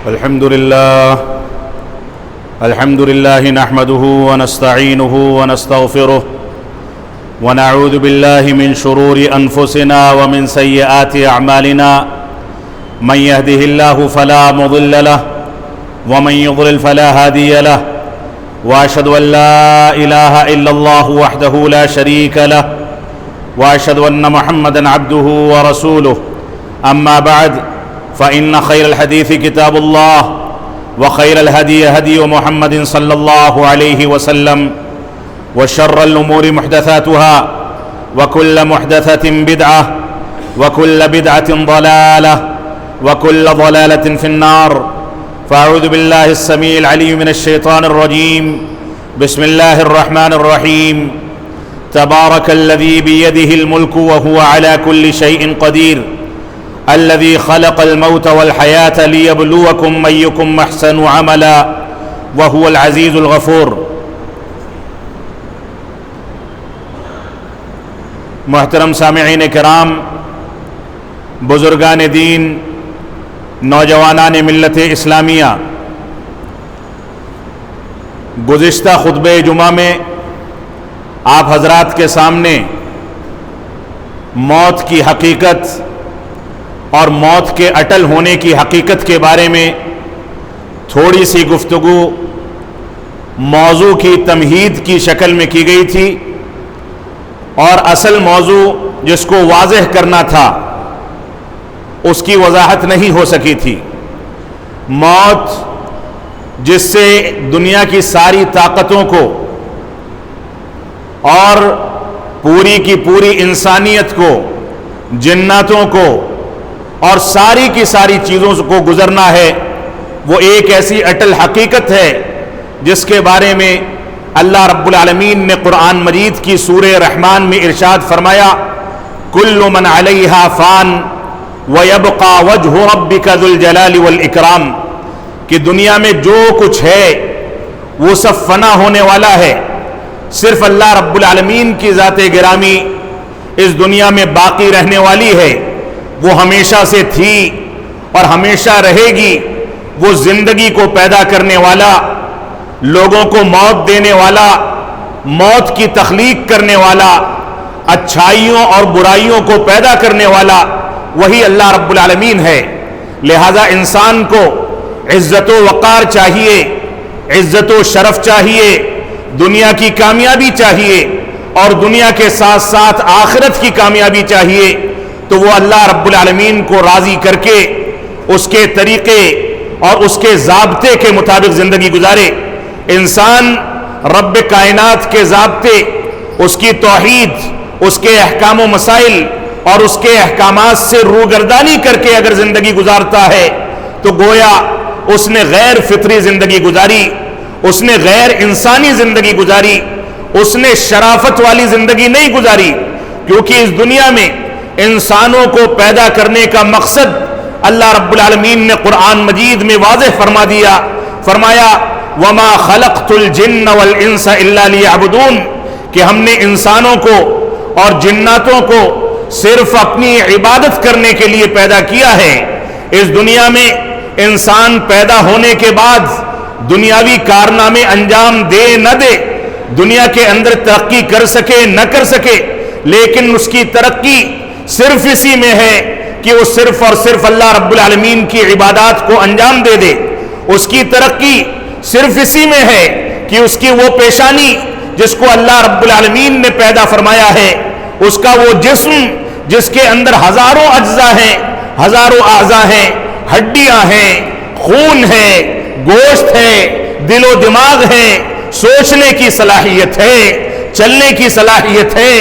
الحمد لله نحمده ونستعينه ونستغفره ونعوذ بالله من شرور أنفسنا ومن سيئات أعمالنا من يهده الله فلا مضل له ومن يضلل فلا هادي له وأشهد أن لا إله إلا الله وحده لا شريك له وأشهد أن محمدا عبده ورسوله أما بعد فإن خير الحديث كتاب الله وخير الهدي هدي محمد صلى الله عليه وسلم وشر الأمور محدثاتها وكل محدثة بدعة وكل بدعة ضلالة وكل ضلالة في النار فأعوذ بالله السميع العليم من الشيطان الرجيم بسم الله الرحمن الرحيم تبارك الذي بيده الملك وهو على كل شيء قدير الذي خلق الموت والحياة ليبلوكم أيكم أحسن عملا وهو العزيز الغفور۔ محترم سامعین کرام، بزرگان دین، نوجوانان ملت اسلامیہ، گزشتہ خطبہ جمعہ میں آپ حضرات کے سامنے موت کی حقیقت اور موت کے اٹل ہونے کی حقیقت کے بارے میں تھوڑی سی گفتگو موضوع کی تمہید کی شکل میں کی گئی تھی، اور اصل موضوع جس کو واضح کرنا تھا اس کی وضاحت نہیں ہو سکی تھی۔ موت جس سے دنیا کی ساری طاقتوں کو اور پوری کی پوری انسانیت کو، جناتوں کو اور ساری کی ساری چیزوں کو گزرنا ہے، وہ ایک ایسی اٹل حقیقت ہے جس کے بارے میں اللہ رب العالمین نے قرآن مجید کی سورہ رحمان میں ارشاد فرمایا، کل من علیہا فان ویبقى وجہ ربک ذو الجلال والاکرام، کہ دنیا میں جو کچھ ہے وہ سب فنا ہونے والا ہے، صرف اللہ رب العالمین کی ذات گرامی اس دنیا میں باقی رہنے والی ہے، وہ ہمیشہ سے تھی اور ہمیشہ رہے گی۔ وہ زندگی کو پیدا کرنے والا، لوگوں کو موت دینے والا، موت کی تخلیق کرنے والا، اچھائیوں اور برائیوں کو پیدا کرنے والا وہی اللہ رب العالمین ہے۔ لہذا انسان کو عزت و وقار چاہیے، عزت و شرف چاہیے، دنیا کی کامیابی چاہیے اور دنیا کے ساتھ ساتھ آخرت کی کامیابی چاہیے، تو وہ اللہ رب العالمین کو راضی کر کے اس کے طریقے اور اس کے ضابطے کے مطابق زندگی گزارے۔ انسان رب کائنات کے ضابطے، اس کی توحید، اس کے احکام و مسائل اور اس کے احکامات سے روگردانی کر کے اگر زندگی گزارتا ہے تو گویا اس نے غیر فطری زندگی گزاری، اس نے غیر انسانی زندگی گزاری، اس نے شرافت والی زندگی نہیں گزاری، کیونکہ اس دنیا میں انسانوں کو پیدا کرنے کا مقصد اللہ رب العالمین نے قرآن مجید میں واضح فرما دیا، فرمایا وَمَا خَلَقْتُ الْجِنَّ وَالْإِنسَ إِلَّا لِيَعْبُدُونَ، کہ ہم نے انسانوں کو اور جناتوں کو صرف اپنی عبادت کرنے کے لیے پیدا کیا ہے۔ اس دنیا میں انسان پیدا ہونے کے بعد دنیاوی کارنامے انجام دے نہ دے، دنیا کے اندر ترقی کر سکے نہ کر سکے، لیکن اس کی ترقی صرف اسی میں ہے کہ وہ صرف اور صرف اللہ رب العالمین کی عبادات کو انجام دے دے۔ اس کی ترقی صرف اسی میں ہے کہ اس کی وہ پیشانی جس کو اللہ رب العالمین نے پیدا فرمایا ہے، اس کا وہ جسم جس کے اندر ہزاروں اجزاء ہیں، ہزاروں اعضاء ہیں، ہڈیاں ہیں، خون ہے، گوشت ہے، دل و دماغ ہے، سوچنے کی صلاحیت ہے، چلنے کی صلاحیت ہے،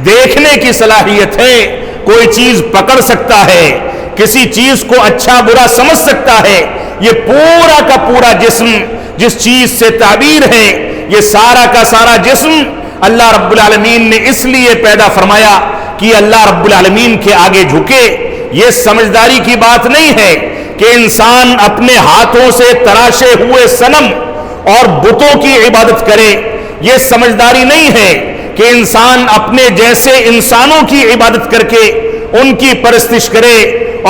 دیکھنے کی صلاحیت ہے، کوئی چیز پکڑ سکتا ہے، کسی چیز کو اچھا برا سمجھ سکتا ہے۔ یہ پورا کا پورا جسم جس چیز سے تعبیر ہے، یہ سارا کا سارا جسم اللہ رب العالمین نے اس لیے پیدا فرمایا کہ اللہ رب العالمین کے آگے جھکے۔ یہ سمجھداری کی بات نہیں ہے کہ انسان اپنے ہاتھوں سے تراشے ہوئے صنم اور بتوں کی عبادت کرے، یہ سمجھداری نہیں ہے کہ انسان اپنے جیسے انسانوں کی عبادت کر کے ان کی پرستش کرے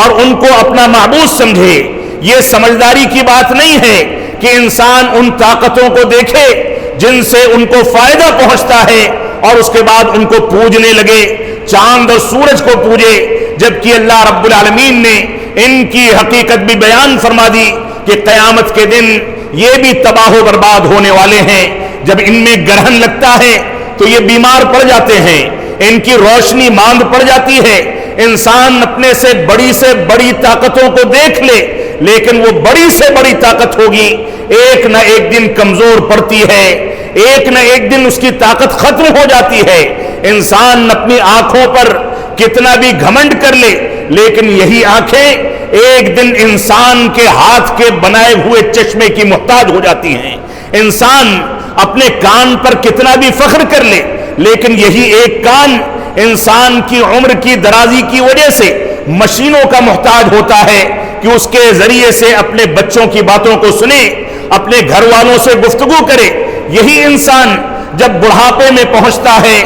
اور ان کو اپنا معبود سمجھے۔ یہ سمجھداری کی بات نہیں ہے کہ انسان ان طاقتوں کو دیکھے جن سے ان کو فائدہ پہنچتا ہے اور اس کے بعد ان کو پوجنے لگے، چاند اور سورج کو پوجے، جبکہ اللہ رب العالمین نے ان کی حقیقت بھی بیان فرما دی کہ قیامت کے دن یہ بھی تباہ و برباد ہونے والے ہیں۔ جب ان میں گرہن لگتا ہے تو یہ بیمار پڑ جاتے ہیں، ان کی روشنی ماند پڑ جاتی ہے، انسان اپنے سے بڑی طاقتوں کو دیکھ لے، لیکن وہ بڑی سے بڑی طاقت ہوگی ایک نہ ایک دن کمزور پڑتی ہے، ایک نہ ایک دن اس کی طاقت ختم ہو جاتی ہے۔ انسان اپنی آنکھوں پر کتنا بھی گھمنڈ کر لے، لیکن یہی آنکھیں ایک دن انسان کے ہاتھ کے بنائے ہوئے چشمے کی محتاج ہو جاتی ہیں۔ انسان اپنے کان پر کتنا بھی فخر کر لے، لیکن یہی ایک کان انسان کی عمر کی درازی کی وجہ سے مشینوں کا محتاج ہوتا ہے کہ اس کے ذریعے سے اپنے بچوں کی باتوں کو سنے، اپنے گھر والوں سے گفتگو کرے۔ یہی انسان جب بڑھاپے میں پہنچتا ہے،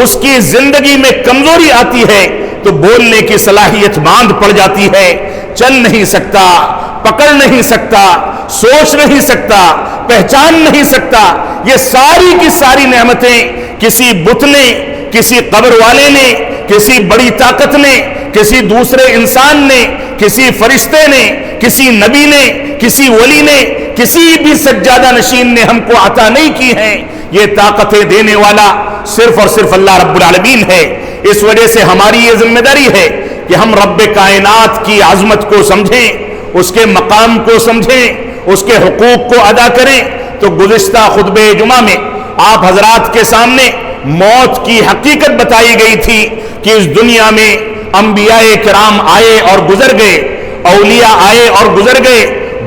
اس کی زندگی میں کمزوری آتی ہے تو بولنے کی صلاحیت باندھ پڑ جاتی ہے، چل نہیں سکتا، پکڑ نہیں سکتا، سوچ نہیں سکتا، پہچان نہیں سکتا۔ یہ ساری کی ساری نعمتیں کسی بت نے، کسی قبر والے نے، کسی بڑی طاقت نے، کسی دوسرے انسان نے، کسی فرشتے نے، کسی نبی نے، کسی ولی نے، کسی بھی سجادہ نشین نے ہم کو عطا نہیں کی ہیں۔ یہ طاقتیں دینے والا صرف اور صرف اللہ رب العالمین ہے۔ اس وجہ سے ہماری یہ ذمہ داری ہے کہ ہم رب کائنات کی عظمت کو سمجھیں، اس کے مقام کو سمجھیں، اس کے حقوق کو ادا کریں۔ تو گزشتہ خطبہ جمعہ میں آپ حضرات کے سامنے موت کی حقیقت بتائی گئی تھی کہ اس دنیا میں انبیاء کرام آئے اور گزر گئے، اولیاء آئے اور گزر گئے،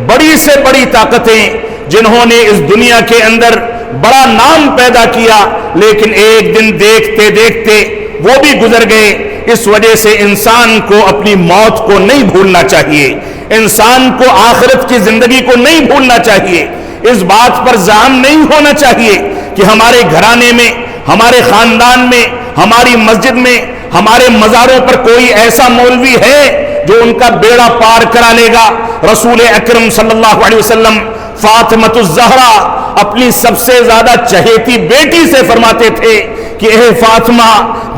بڑی سے بڑی طاقتیں جنہوں نے اس دنیا کے اندر بڑا نام پیدا کیا، لیکن ایک دن دیکھتے دیکھتے وہ بھی گزر گئے۔ اس وجہ سے انسان کو اپنی موت کو نہیں بھولنا چاہیے، انسان کو آخرت کی زندگی کو نہیں بھولنا چاہیے، اس بات پر زعم نہیں ہونا چاہیے کہ ہمارے گھرانے میں، ہمارے خاندان میں، ہماری مسجد میں، ہمارے مزاروں پر کوئی ایسا مولوی ہے جو ان کا بیڑا پار کرا لے گا۔ رسول اکرم صلی اللہ علیہ وسلم فاطمۃ الزہرا اپنی سب سے زیادہ چہیتی بیٹی سے فرماتے تھے کہ اے فاطمہ،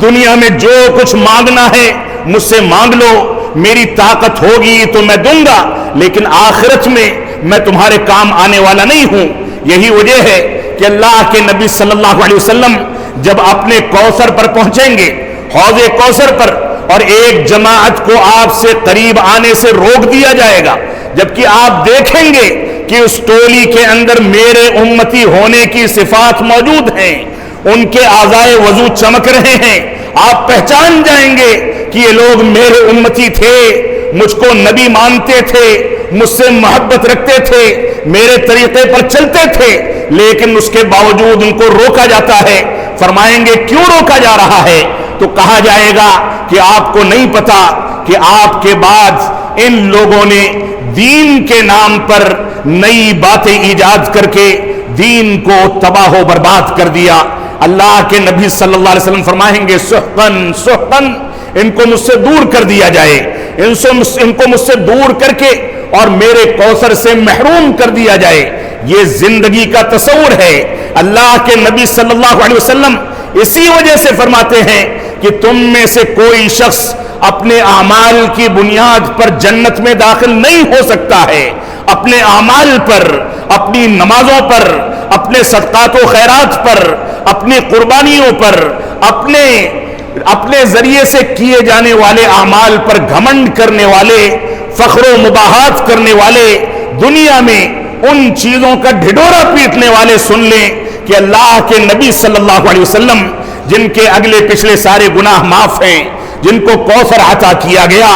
دنیا میں جو کچھ مانگنا ہے مجھ سے مانگ لو، میری طاقت ہوگی تو میں دوں گا، لیکن آخرت میں تمہارے کام آنے والا نہیں ہوں۔ یہی وجہ ہے کہ اللہ کے نبی صلی اللہ علیہ وسلم جب اپنے کوثر پر پہنچیں گے، حوض کوثر پر، اور ایک جماعت کو آپ سے قریب آنے سے روک دیا جائے گا، جبکہ آپ دیکھیں گے کہ اس ٹولی کے اندر میرے امتی ہونے کی صفات موجود ہیں، ان کے اعضائے وضو چمک رہے ہیں، آپ پہچان جائیں گے کہ یہ لوگ میرے امتی تھے، مجھ کو نبی مانتے تھے، مجھ سے محبت رکھتے تھے، میرے طریقے پر چلتے تھے، لیکن اس کے باوجود ان کو روکا جاتا ہے۔ فرمائیں گے کیوں روکا جا رہا ہے؟ تو کہا جائے گا کہ آپ کو نہیں پتا کہ آپ کے بعد ان لوگوں نے دین کے نام پر نئی باتیں ایجاد کر کے دین کو تباہ و برباد کر دیا۔ اللہ کے نبی صلی اللہ علیہ وسلم فرمائیں گے سحقن سحقن، ان کو مجھ سے دور کر دیا جائے، ان کو مجھ سے دور کر کے اور میرے کوثر سے محروم کر دیا جائے۔ یہ زندگی کا تصور ہے۔ اللہ کے نبی صلی اللہ علیہ وسلم اسی وجہ سے فرماتے ہیں کہ تم میں سے کوئی شخص اپنے اعمال کی بنیاد پر جنت میں داخل نہیں ہو سکتا ہے، اپنے اعمال پر، اپنی نمازوں پر، اپنے صدقات و خیرات پر، اپنی قربانیوں پر، اپنے ذریعے سے کیے جانے والے اعمال پر گھمنڈ کرنے والے، فخر و مباحات کرنے والے، دنیا میں ان چیزوں کا ڈھڈورا پیٹنے والے سن لیں کہ اللہ کے نبی صلی اللہ علیہ وسلم جن کے اگلے پچھلے سارے گناہ معاف ہیں، جن کو کوثر عطا کیا گیا،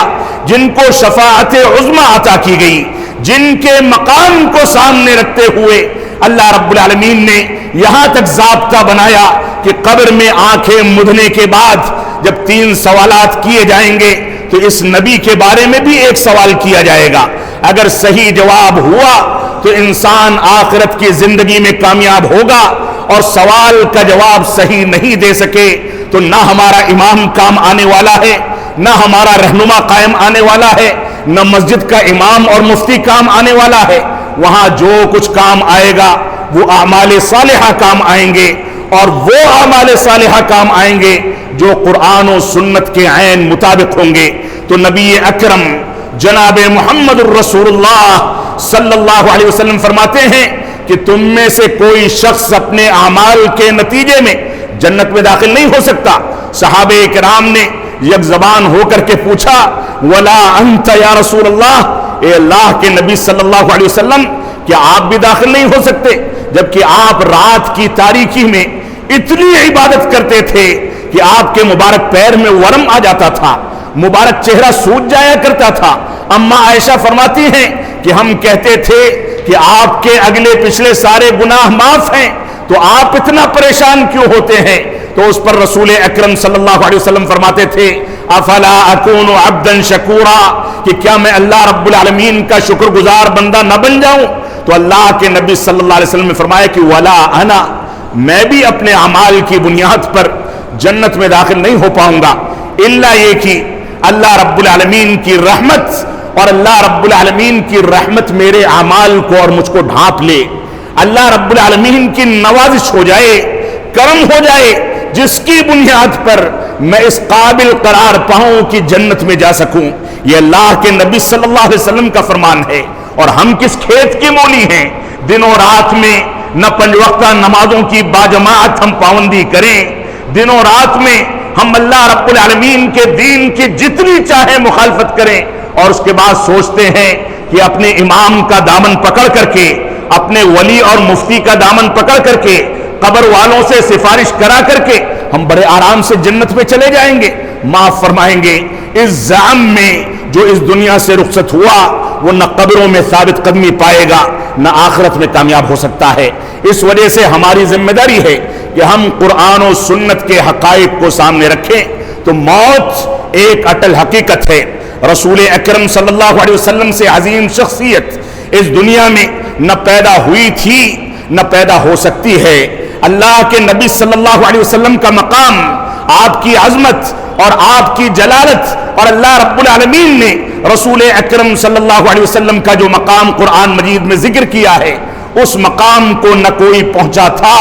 جن کو شفاعت عظمی عطا کی گئی، جن کے مقام کو سامنے رکھتے ہوئے اللہ رب العالمین نے یہاں تک ضابطہ بنایا کہ قبر میں آنکھیں مدھنے کے بعد جب 3 سوالات کیے جائیں گے تو اس نبی کے بارے میں بھی ایک سوال کیا جائے گا۔ اگر صحیح جواب ہوا تو انسان آخرت کی زندگی میں کامیاب ہوگا، اور سوال کا جواب صحیح نہیں دے سکے تو نہ ہمارا امام کام آنے والا ہے، نہ ہمارا رہنما قائم آنے والا ہے، نہ مسجد کا امام اور مفتی کام آنے والا ہے. وہاں جو کچھ کام آئے گا وہ اعمال صالحہ کام آئیں گے, اور وہ اعمال صالحہ کام آئیں گے جو قرآن و سنت کے عین مطابق ہوں گے. تو نبی اکرم جناب محمد الرسول اللہ صلی اللہ علیہ وسلم فرماتے ہیں کہ تم میں سے کوئی شخص اپنے اعمال کے نتیجے میں جنت میں داخل نہیں ہو سکتا. صحابہ کرام نے یک زبان ہو کر کے پوچھا, ولا انت یا رسول اللہ, اے اللہ کے نبی صلی اللہ علیہ وسلم کیا آپ بھی داخل نہیں ہو سکتے؟ جبکہ آپ رات کی تاریکی میں اتنی عبادت کرتے تھے کہ آپ کے مبارک پیر میں ورم آ جاتا تھا, مبارک چہرہ سوج جایا کرتا تھا. اما عائشہ فرماتی ہیں کہ ہم کہتے تھے کہ آپ کے اگلے پچھلے سارے گناہ معاف ہیں, تو آپ اتنا پریشان کیوں ہوتے ہیں؟ تو اس پر رسول اکرم صلی اللہ علیہ وسلم فرماتے تھے, افلا اکون عبدا شکورا, کہ کیا میں اللہ رب العالمین کا شکر گزار بندہ نہ بن جاؤں؟ تو اللہ کے نبی صلی اللہ علیہ وسلم نے فرمایا کہ ولا انا, میں بھی اپنے اعمال کی بنیاد پر جنت میں داخل نہیں ہو پاؤں گا, الا یہ کہ اللہ رب العالمین کی رحمت, اور اللہ رب العالمین کی رحمت میرے اعمال کو اور مجھ کو ڈھانپ لے. اللہ رب العالمین کی نوازش ہو جائے, کرم ہو جائے, جس کی بنیاد پر میں اس قابل قرار پاؤں کہ جنت میں جا سکوں. یہ اللہ کے نبی صلی اللہ علیہ وسلم کا فرمان ہے. اور ہم کس کھیت کی مولی ہیں؟ دنوں رات میں نہ پنج وقتہ نمازوں کی باجماعت ہم پابندی کریں, دنوں رات میں ہم اللہ رب العالمین کے دین کی جتنی چاہے مخالفت کریں, اور اس کے بعد سوچتے ہیں کہ اپنے امام کا دامن پکڑ کر کے, اپنے ولی اور مفتی کا دامن پکڑ کر کے, قبر والوں سے سفارش کرا کر کے ہم بڑے آرام سے جنت میں چلے جائیں گے. معاف فرمائیں گے, اس زعم میں جو اس دنیا سے رخصت ہوا وہ نہ قبروں میں ثابت قدمی پائے گا, نہ آخرت میں کامیاب ہو سکتا ہے. اس وجہ سے ہماری ذمہ داری ہے کہ ہم قرآن و سنت کے حقائق کو سامنے رکھیں. تو موت ایک اٹل حقیقت ہے. رسول اکرم صلی اللہ علیہ وسلم سے عظیم شخصیت اس دنیا میں نہ پیدا ہوئی تھی نہ پیدا ہو سکتی ہے. اللہ کے نبی صلی اللہ علیہ وسلم کا مقام, آپ کی عظمت اور آپ کی جلالت, اور اللہ رب العالمین نے رسول اکرم صلی اللہ علیہ وسلم کا جو مقام قرآن مجید میں ذکر کیا ہے, اس مقام کو نہ کوئی پہنچا تھا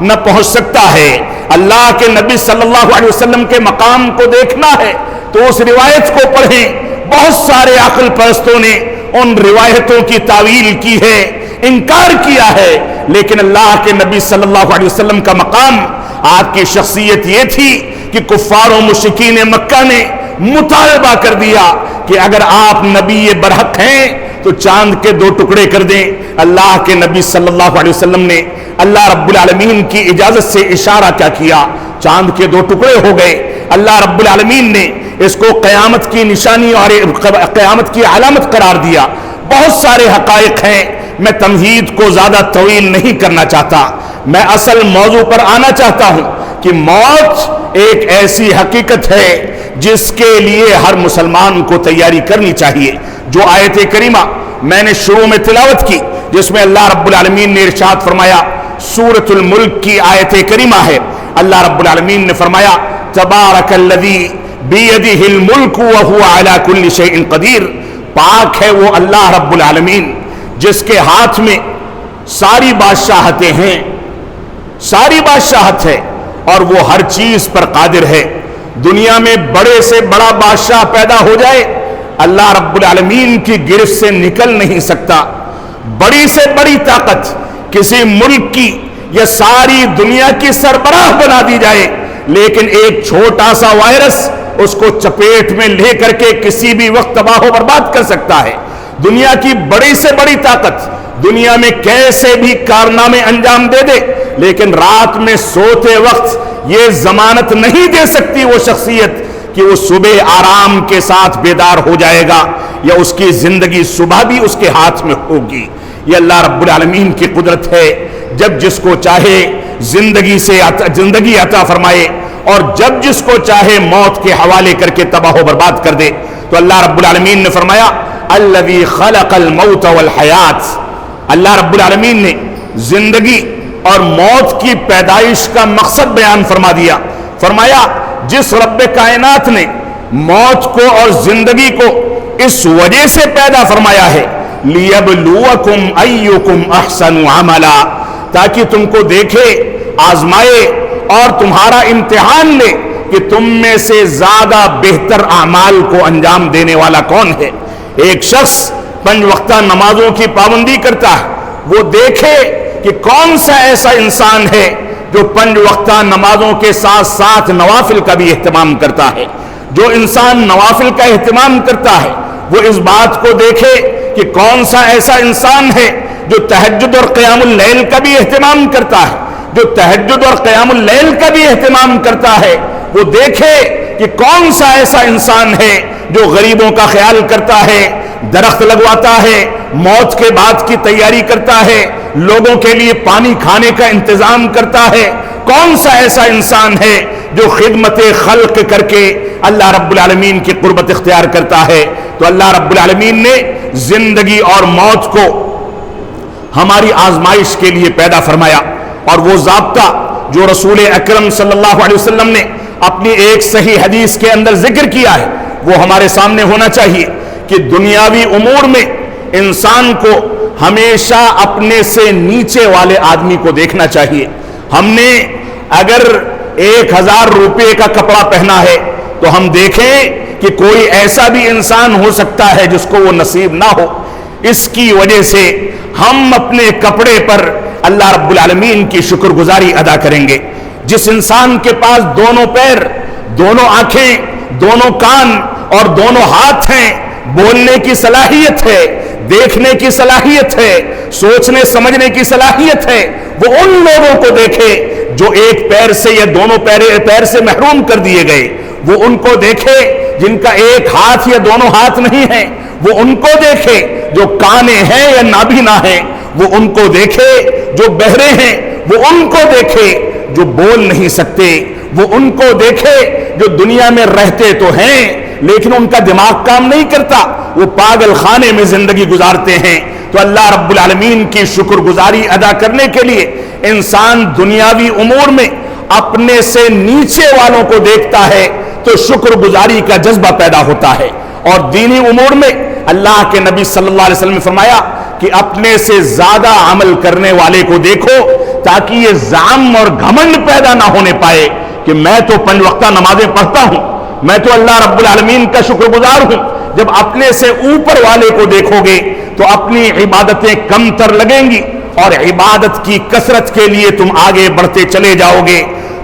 نہ پہنچ سکتا ہے. اللہ کے نبی صلی اللہ علیہ وسلم کے مقام کو دیکھنا ہے تو اس روایت کو پڑھیں. بہت سارے عقل پرستوں نے ان روایتوں کی تعویل کی ہے, انکار کیا ہے, لیکن اللہ کے نبی صلی اللہ علیہ وسلم کا مقام, آپ کی شخصیت یہ تھی کہ کفار و مشرکین مکہ نے مطالبہ کر دیا کہ اگر آپ نبی برحق ہیں تو چاند کے 2 ٹکڑے کر دیں. اللہ کے نبی صلی اللہ علیہ وسلم نے اللہ رب العالمین کی اجازت سے اشارہ کیا کیا, چاند کے 2 ٹکڑے ہو گئے. اللہ رب العالمین نے اس کو قیامت کی نشانی اور قیامت کی علامت قرار دیا. بہت سارے حقائق ہیں, میں تمہید کو زیادہ طویل نہیں کرنا چاہتا, میں اصل موضوع پر آنا چاہتا ہوں کہ موت ایک ایسی حقیقت ہے جس کے لیے ہر مسلمان کو تیاری کرنی چاہیے. جو آیت کریمہ میں نے شروع میں تلاوت کی, جس میں اللہ رب العالمین نے ارشاد فرمایا, سورۃ الملک کی آیت کریمہ ہے. اللہ رب العالمین نے فرمایا, تبارک الذی بیدہ الملک وہو علی کل شیء قدیر, پاک ہے وہ اللہ رب العالمین جس کے ہاتھ میں ساری بادشاہتیں ہیں, ساری بادشاہت ہے, اور وہ ہر چیز پر قادر ہے. دنیا میں بڑے سے بڑا بادشاہ پیدا ہو جائے, اللہ رب العالمین کی گرفت سے نکل نہیں سکتا. بڑی سے بڑی طاقت کسی ملک کی یا ساری دنیا کی سربراہ بنا دی جائے, لیکن ایک چھوٹا سا وائرس اس کو چپیٹ میں لے کر کے کسی بھی وقت تباہ و برباد کر سکتا ہے. دنیا کی بڑی سے بڑی طاقت دنیا میں کیسے بھی کارنامے انجام دے دے, لیکن رات میں سوتے وقت یہ ضمانت نہیں دے سکتی وہ شخصیت کہ وہ صبح آرام کے ساتھ بیدار ہو جائے گا یا اس کی زندگی صبح بھی اس کے ہاتھ میں ہوگی. یہ اللہ رب العالمین کی قدرت ہے, جب جس کو چاہے زندگی عطا فرمائے اور جب جس کو چاہے موت کے حوالے کر کے تباہ و برباد کر دے. تو اللہ رب العالمین نے فرمایا, الذی خلق الموت والحیات, اللہ رب العالمین نے زندگی اور موت کی پیدائش کا مقصد بیان فرما دیا. فرمایا, جس رب کائنات نے موت کو اور زندگی کو اس وجہ سے پیدا فرمایا ہے لیبلوکم ایکم احسن عملا، تاکہ تم کو دیکھے، آزمائے اور تمہارا امتحان لے کہ تم میں سے زیادہ بہتر اعمال کو انجام دینے والا کون ہے۔ ایک شخص 5 وقتہ نمازوں کی پابندی کرتا ہے، وہ دیکھے کہ کون سا ایسا انسان ہے جو 5 وقتہ نمازوں کے ساتھ ساتھ نوافل کا بھی اہتمام کرتا ہے۔ جو انسان نوافل کا اہتمام کرتا ہے وہ اس بات کو دیکھے کہ کون سا ایسا انسان ہے جو تہجد اور قیام اللیل کا بھی اہتمام کرتا ہے۔ جو تہجد اور قیام اللیل کا بھی اہتمام کرتا ہے وہ دیکھے کہ کون سا ایسا انسان ہے جو غریبوں کا خیال کرتا ہے، درخت لگواتا ہے، موت کے بعد کی تیاری کرتا ہے، لوگوں کے لیے پانی کھانے کا انتظام کرتا ہے۔ کون سا ایسا انسان ہے جو خدمت خلق کر کے اللہ رب العالمین کی قربت اختیار کرتا ہے؟ تو اللہ رب العالمین نے زندگی اور موت کو ہماری آزمائش کے لیے پیدا فرمایا، اور وہ ضابطہ جو رسول اکرم صلی اللہ علیہ وسلم نے اپنی ایک صحیح حدیث کے اندر ذکر کیا ہے وہ ہمارے سامنے ہونا چاہیے کہ دنیاوی امور میں انسان کو ہمیشہ اپنے سے نیچے والے آدمی کو دیکھنا چاہیے۔ ہم نے اگر 1000 روپے کا کپڑا پہنا ہے تو ہم دیکھیں کہ کوئی ایسا بھی انسان ہو سکتا ہے جس کو وہ نصیب نہ ہو، اس کی وجہ سے ہم اپنے کپڑے پر اللہ رب العالمین کی شکر گزاری ادا کریں گے۔ جس انسان کے پاس دونوں پیر، دونوں آنکھیں، دونوں کان اور دونوں ہاتھ ہیں، بولنے کی صلاحیت ہے، دیکھنے کی صلاحیت ہے، سوچنے سمجھنے کی صلاحیت ہے، وہ ان لوگوں کو دیکھے جو ایک پیر سے یا دونوں پیر سے محروم کر دیے گئے، وہ ان کو دیکھے جن کا ایک ہاتھ یا دونوں ہاتھ نہیں ہے، وہ ان کو دیکھے جو کانے ہیں یا نابینا ہیں، وہ ان کو دیکھے جو بہرے ہیں، وہ ان کو دیکھے جو بول نہیں سکتے، وہ ان کو دیکھے جو دنیا میں رہتے تو ہیں لیکن ان کا دماغ کام نہیں کرتا، وہ پاگل خانے میں زندگی گزارتے ہیں۔ تو اللہ رب العالمین کی شکر گزاری ادا کرنے کے لیے انسان دنیاوی امور میں اپنے سے نیچے والوں کو دیکھتا ہے تو شکر گزاری کا جذبہ پیدا ہوتا ہے، اور دینی امور میں اللہ کے نبی صلی اللہ علیہ وسلم نے فرمایا کہ اپنے سے زیادہ عمل کرنے والے کو دیکھو تاکہ یہ زعم اور گھمنڈ پیدا نہ ہونے پائے کہ میں تو 5 وقتہ نمازیں پڑھتا ہوں، میں تو اللہ رب العالمین کا شکر گزار ہوں۔ جب اپنے سے اوپر والے کو دیکھو گے تو اپنی عبادتیں کم تر لگیں گی اور عبادت کی کثرت کے لیے تم آگے بڑھتے چلے جاؤ گے،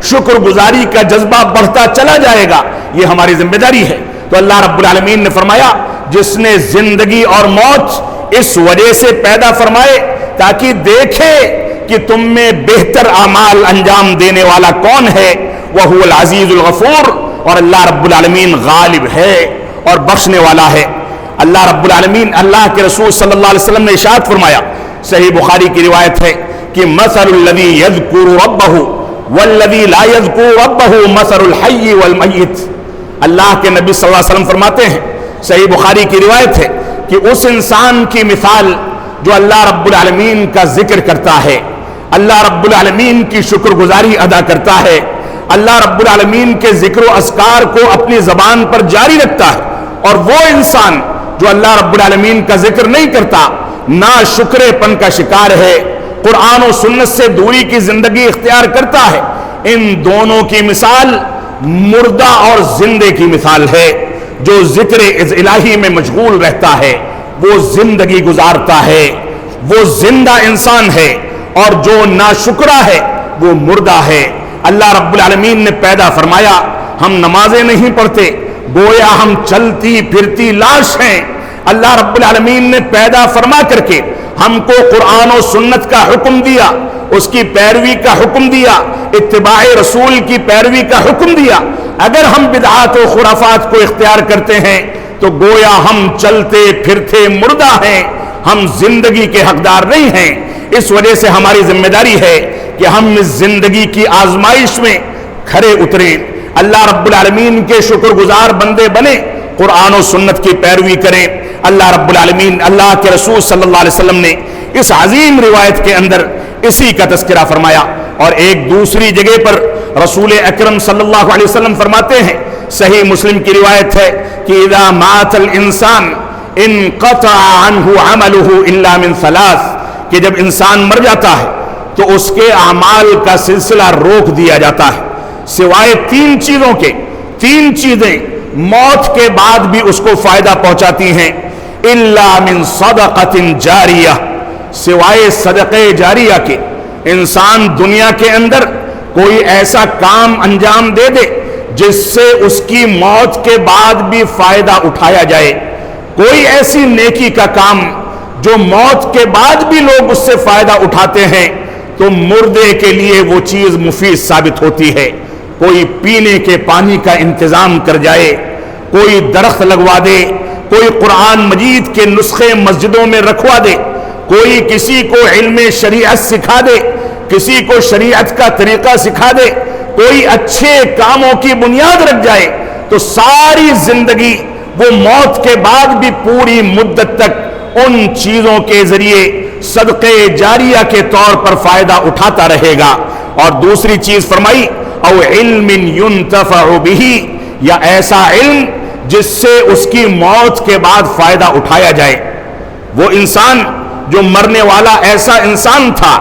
شکر گزاری کا جذبہ بڑھتا چلا جائے گا۔ یہ ہماری ذمہ داری ہے۔ تو اللہ رب العالمین نے فرمایا جس نے زندگی اور موت اس وجہ سے پیدا فرمائے تاکہ دیکھے کہ تم میں بہتر اعمال انجام دینے والا کون ہے، وَهُوَ الْعَزِيزُ الْغَفُورُ، اور اللہ رب العالمین غالب ہے اور بخشنے والا ہے۔ اللہ رب العالمین، اللہ کے رسول صلی اللہ علیہ وسلم نے ارشاد فرمایا، صحیح بخاری کی روایت ہے کہ مَثَلُ الَّذِي يَذْكُرُ رَبَّهُ وَالَّذِي لَا يَذْكُرُ رَبَّهُ مَثَلُ الْحَيِّ وَالْمَيِّتِ۔ اللہ کے نبی صلی اللہ علیہ وسلم فرماتے ہیں، صحیح بخاری کی روایت ہے کہ اس انسان کی مثال جو اللہ رب العالمین کا ذکر کرتا ہے، اللہ رب العالمین کی شکر گزاری ادا کرتا ہے، اللہ رب العالمین کے ذکر و اذکار کو اپنی زبان پر جاری رکھتا ہے، اور وہ انسان جو اللہ رب العالمین کا ذکر نہیں کرتا، نا شکرے پن کا شکار ہے، قرآن و سنت سے دوری کی زندگی اختیار کرتا ہے، ان دونوں کی مثال مردہ اور زندے کی مثال ہے۔ جو ذکر الہی میں مشغول رہتا ہے وہ زندگی گزارتا ہے، وہ زندہ انسان ہے، اور جو ناشکرا ہے وہ مردہ ہے۔ اللہ رب العالمین نے پیدا فرمایا ہم نمازیں نہیں پڑھتے، گویا ہم چلتی پھرتی لاش ہیں۔ اللہ رب العالمین نے پیدا فرما کر کے ہم کو قرآن و سنت کا حکم دیا، اس کی پیروی کا حکم دیا، اتباع رسول کی پیروی کا حکم دیا۔ اگر ہم بدعات و خرافات کو اختیار کرتے ہیں تو گویا ہم چلتے پھرتے مردہ ہیں، ہم زندگی کے حقدار نہیں ہیں۔ اس وجہ سے ہماری ذمہ داری ہے کہ ہم اس زندگی کی آزمائش میں کھرے اتریں، اللہ رب العالمین کے شکر گزار بندے بنے، قرآن و سنت کی پیروی کریں۔ اللہ رب العالمین، اللہ کے رسول صلی اللہ علیہ وسلم نے اس عظیم روایت کے اندر اسی کا تذکرہ فرمایا، اور ایک دوسری جگہ پر رسول اکرم صلی اللہ علیہ وسلم فرماتے ہیں صحیح مسلم کی روایت ہے کہ اذا مات الانسان انقطع عنہ عملہ الا من ثلاث، کہ جب انسان مر جاتا ہے تو اس کے اعمال کا سلسلہ روک دیا جاتا ہے سوائے تین چیزوں کے۔ تین چیزیں موت کے بعد بھی اس کو فائدہ پہنچاتی ہیں، الا من صدقۃ جاریہ، سوائے صدقہ جاریہ کے۔ انسان دنیا کے اندر کوئی ایسا کام انجام دے دے جس سے اس کی موت کے بعد بھی فائدہ اٹھایا جائے، کوئی ایسی نیکی کا کام جو موت کے بعد بھی لوگ اس سے فائدہ اٹھاتے ہیں تو مردے کے لیے وہ چیز مفید ثابت ہوتی ہے۔ کوئی پینے کے پانی کا انتظام کر جائے، کوئی درخت لگوا دے، کوئی قرآن مجید کے نسخے مسجدوں میں رکھوا دے، کوئی کسی کو علم شریعت سکھا دے، کسی کو شریعت کا طریقہ سکھا دے، کوئی اچھے کاموں کی بنیاد رکھ جائے تو ساری زندگی وہ موت کے بعد بھی پوری مدت تک ان چیزوں کے ذریعے صدقے جاریہ کے طور پر فائدہ اٹھاتا رہے گا۔ اور دوسری چیز فرمائی او علم ينتفع به، یا ایسا علم جس سے اس کی موت کے بعد فائدہ اٹھایا جائے۔ وہ انسان جو مرنے والا ایسا انسان تھا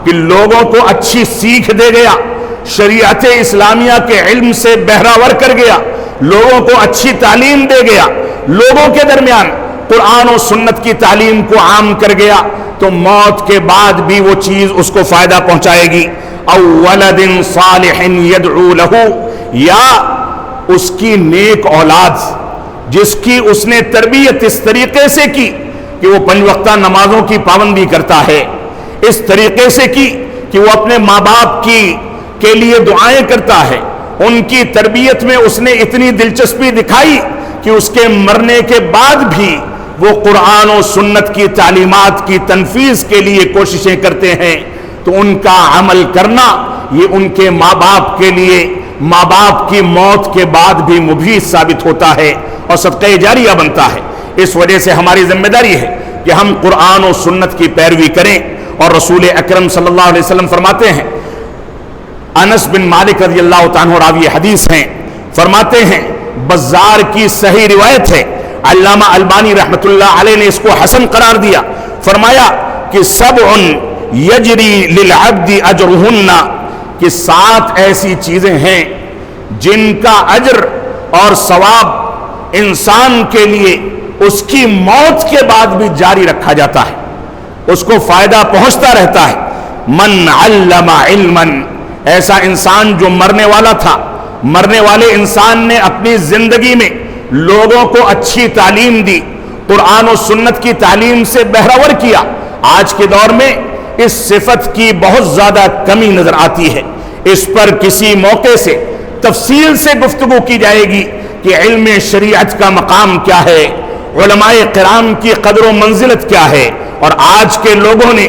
کہ لوگوں کو اچھی سیکھ دے گیا، شریعت اسلامیہ کے علم سے بہراور کر گیا، لوگوں کو اچھی تعلیم دے گیا، لوگوں کے درمیان قرآن و سنت کی تعلیم کو عام کر گیا، تو موت کے بعد بھی وہ چیز اس کو فائدہ پہنچائے گی۔ او ولد صالح یدعو لہ، یا اس کی نیک اولاد جس کی اس نے تربیت اس طریقے سے کی کہ وہ 5 وقتہ نمازوں کی پابندی کرتا ہے، اس طریقے سے کی کہ وہ اپنے ماں باپ کے لیے دعائیں کرتا ہے، ان کی تربیت میں اس نے اتنی دلچسپی دکھائی کہ اس کے مرنے کے بعد بھی وہ قرآن و سنت کی تعلیمات کی تنفیذ کے لیے کوششیں کرتے ہیں، تو ان کا عمل کرنا یہ ان کے ماں باپ کے لیے ماں باپ کی موت کے بعد بھی مفید ثابت ہوتا ہے اور صدقہ جاریہ بنتا ہے۔ اس وجہ سے ہماری ذمہ داری ہے کہ ہم قرآن و سنت کی پیروی کریں۔ اور رسول اکرم صلی اللہ علیہ وسلم فرماتے ہیں، انس بن مالک رضی اللہ تعالیٰ عنہ راوی حدیث ہیں، فرماتے ہیں، بزار کی صحیح روایت ہے، علامہ البانی رحمۃ اللہ علیہ نے اس کو حسن قرار دیا، فرمایا کہ سبع یجری للعبد اجرہن، کہ 7 ایسی چیزیں ہیں جن کا اجر اور ثواب انسان کے لیے اس کی موت کے بعد بھی جاری رکھا جاتا ہے، اس کو فائدہ پہنچتا رہتا ہے۔ من علم علما، ایسا انسان جو مرنے والا تھا، مرنے والے انسان نے اپنی زندگی میں لوگوں کو اچھی تعلیم دی، قرآن و سنت کی تعلیم سے بہراور کیا۔ آج کے دور میں اس صفت کی بہت زیادہ کمی نظر آتی ہے، اس پر کسی موقع سے تفصیل سے گفتگو کی جائے گی کہ علم شریعت کا مقام کیا ہے، علماء کرام کی قدر و منزلت کیا ہے۔ اور آج کے لوگوں نے،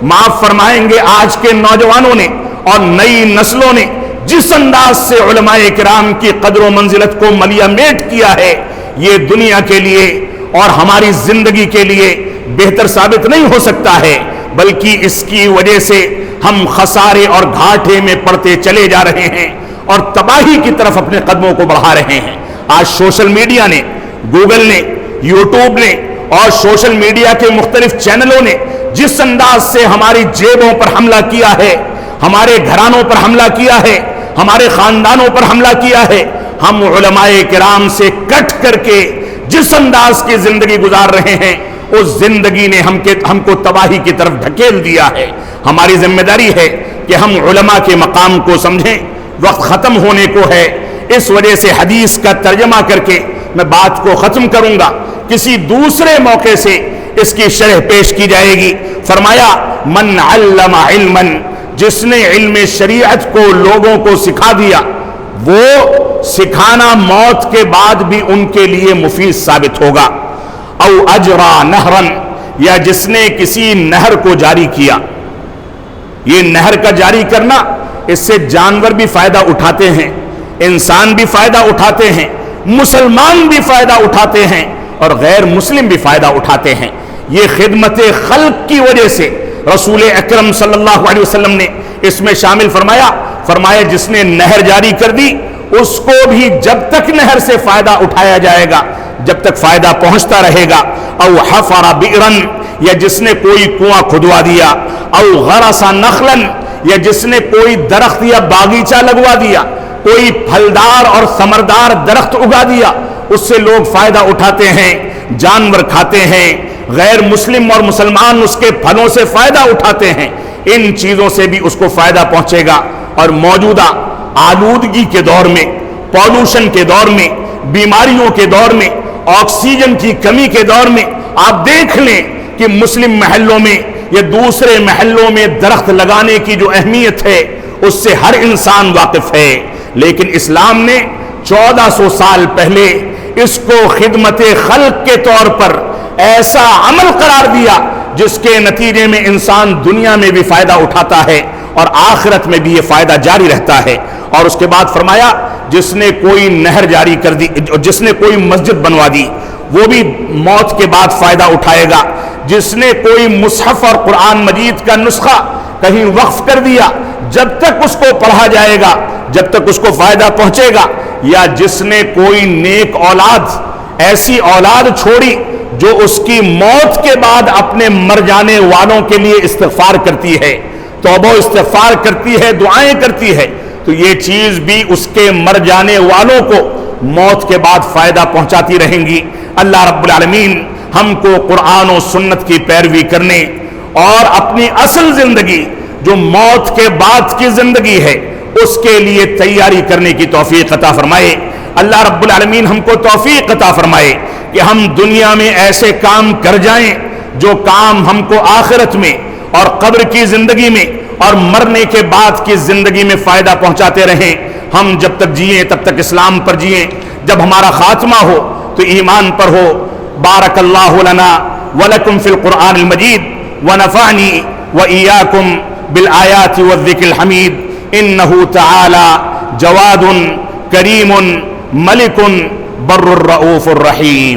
معاف فرمائیں گے آج کے نوجوانوں نے اور نئی نسلوں نے جس انداز سے علماء کرام کی قدر و منزلت کو ملیا میٹ کیا ہے، یہ دنیا کے لیے اور ہماری زندگی کے لیے بہتر ثابت نہیں ہو سکتا ہے، بلکہ اس کی وجہ سے ہم خسارے اور گھاٹے میں پڑتے چلے جا رہے ہیں اور تباہی کی طرف اپنے قدموں کو بڑھا رہے ہیں۔ آج سوشل میڈیا نے، گوگل نے، یوٹیوب نے اور سوشل میڈیا کے مختلف چینلوں نے جس انداز سے ہماری جیبوں پر حملہ کیا ہے، ہمارے گھرانوں پر حملہ کیا ہے، ہمارے خاندانوں پر حملہ کیا ہے، ہم علماء کرام سے کٹ کر کے جس انداز کی زندگی گزار رہے ہیں، اس زندگی نے ہم کو تباہی کی طرف دھکیل دیا ہے۔ ہماری ذمہ داری ہے کہ ہم علماء کے مقام کو سمجھیں، وقت ختم ہونے کو ہے، اس وجہ سے حدیث کا ترجمہ کر کے میں بات کو ختم کروں گا، کسی دوسرے موقع سے اس کی شرح پیش کی جائے گی۔ فرمایا من علم علما، جس نے علم شریعت کو لوگوں کو سکھا دیا، وہ سکھانا موت کے بعد بھی ان کے لیے مفید ثابت ہوگا۔ او اجرا نہرا، یا جس نے کسی نہر کو جاری کیا، یہ نہر کا جاری کرنا، اس سے جانور بھی فائدہ اٹھاتے ہیں، انسان بھی فائدہ اٹھاتے ہیں، مسلمان بھی فائدہ اٹھاتے ہیں اور غیر مسلم بھی فائدہ اٹھاتے ہیں۔ یہ خدمت خلق کی وجہ سے رسول اکرم صلی اللہ علیہ وسلم نے اس میں شامل فرمایا جس نے نہر جاری کر دی اس کو بھی جب تک نہر سے فائدہ اٹھایا جائے گا، جب تک فائدہ پہنچتا رہے گا، او حفر بئرن، یا جس نے کوئی کنواں کھدوا دیا، او غرس نخلا، یا جس نے کوئی درخت یا باغیچہ لگوا دیا، کوئی پھلدار اور ثمردار درخت اگا دیا، اس سے لوگ فائدہ اٹھاتے ہیں، جانور کھاتے ہیں، غیر مسلم اور مسلمان اس کے پھلوں سے فائدہ اٹھاتے ہیں، ان چیزوں سے بھی اس کو فائدہ پہنچے گا۔ اور موجودہ آلودگی کے دور میں، پولوشن کے دور میں، بیماریوں کے دور میں، آکسیجن کی کمی کے دور میں آپ دیکھ لیں کہ مسلم محلوں میں یا دوسرے محلوں میں درخت لگانے کی جو اہمیت ہے اس سے ہر انسان واقف ہے، لیکن اسلام نے 1400 سال پہلے اس کو خدمت خلق کے طور پر ایسا عمل قرار دیا جس کے نتیجے میں انسان دنیا میں بھی فائدہ اٹھاتا ہے اور آخرت میں بھی یہ فائدہ جاری رہتا ہے۔ اور اس کے بعد فرمایا جس نے کوئی نہر جاری کر دی، جس نے کوئی مسجد بنوا دی وہ بھی موت کے بعد فائدہ اٹھائے گا، جس نے کوئی مصحف اور قرآن مجید کا نسخہ کہیں وقف کر دیا جب تک اس کو پڑھا جائے گا جب تک اس کو فائدہ پہنچے گا، یا جس نے کوئی نیک اولاد، ایسی اولاد چھوڑی جو اس کی موت کے بعد اپنے مر جانے والوں کے لیے استغفار کرتی ہے، توبہ استغفار کرتی ہے، دعائیں کرتی ہے، تو یہ چیز بھی اس کے مر جانے والوں کو موت کے بعد فائدہ پہنچاتی رہیں گی۔ اللہ رب العالمین ہم کو قرآن و سنت کی پیروی کرنے اور اپنی اصل زندگی جو موت کے بعد کی زندگی ہے اس کے لیے تیاری کرنے کی توفیق عطا فرمائے۔ اللہ رب العالمین ہم کو توفیق عطا فرمائے کہ ہم دنیا میں ایسے کام کر جائیں جو کام ہم کو آخرت میں اور قبر کی زندگی میں اور مرنے کے بعد کی زندگی میں فائدہ پہنچاتے رہیں۔ ہم جب تک جئیں تب تک اسلام پر جئیں، جب ہمارا خاتمہ ہو تو ایمان پر ہو۔ بارک اللہ لنا ولکم فی القرآن المجید ونفعنی وإیاکم بالآیات والذکر الحمید انہ تعالی جواد کریم ملک بر الرؤوف الرحیم۔